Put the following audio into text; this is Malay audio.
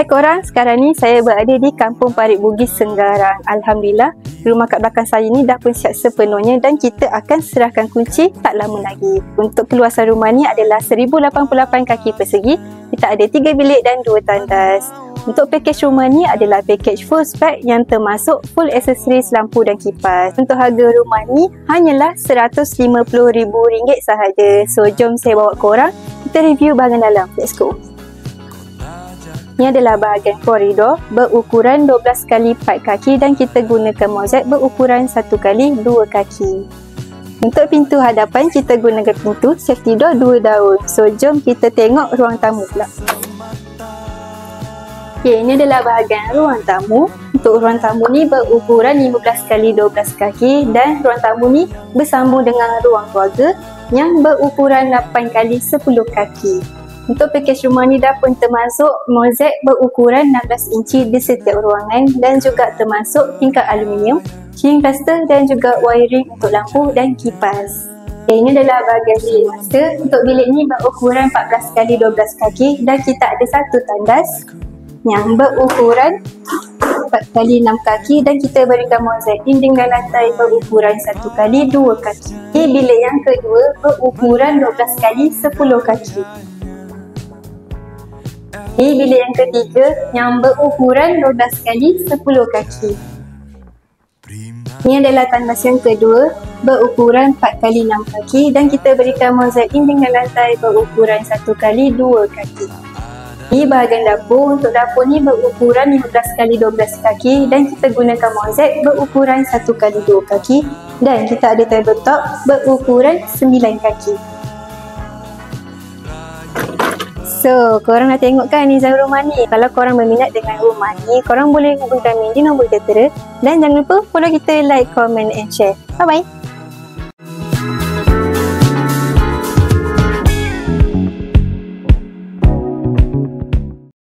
Hai korang, sekarang ni saya berada di Kampung Parit Bugis, Senggarang. Alhamdulillah, rumah kat belakang saya ni dah pun siap sepenuhnya dan kita akan serahkan kunci tak lama lagi. Untuk keluasan rumah ni adalah 1088 kaki persegi. Kita ada 3 bilik dan 2 tandas. Untuk pakej rumah ni adalah pakej full spec yang termasuk full aksesoris lampu dan kipas. Untuk harga rumah ni hanyalah RM150,000 sahaja. So jom saya bawa korang kita review bahagian dalam. Let's go. Ini adalah bahagian koridor berukuran 12 kali 4 kaki dan kita gunakan mozaik berukuran 1 kali 2 kaki. Untuk pintu hadapan kita gunakan pintu safety door 2 daun. So jom kita tengok ruang tamu pula. Okay, ini adalah bahagian ruang tamu. Untuk ruang tamu ni berukuran 15 kali 12 kaki dan ruang tamu ni bersambung dengan ruang keluarga yang berukuran 8 kali 10 kaki. Untuk pakej rumah ni dah pun termasuk mozaik berukuran 16 inci di setiap ruangan dan juga termasuk tingkap aluminium, shielding plaster dan juga wiring untuk lampu dan kipas. Okay, ini adalah bahagian bilik master. Untuk bilik ni berukuran 14 kali 12 kaki dan kita ada satu tandas yang berukuran 4 kali 6 kaki dan kita berikan mozaik dinding dan lantai berukuran 1 kali 2 kaki. Ini bilik yang kedua berukuran 12 kali 10 kaki. Ini bilik yang ketiga yang berukuran 12 kali 10 kaki. Ini adalah tandas yang kedua berukuran 4 kali 6 kaki dan kita berikan mozaik dinding dan lantai berukuran 1 kali 2 kaki. Ini bahagian dapur. Untuk dapur ni berukuran 15 kali 12 kaki dan kita gunakan mozaik berukuran 1 kali 2 kaki dan kita ada tabletop berukuran 9 kaki. So, korang dah tengok kan design rumah ni? Kalau korang berminat dengan rumah ni, korang boleh hubungi kami di nombor tertera dan jangan lupa follow kita, like, comment and share. Bye bye.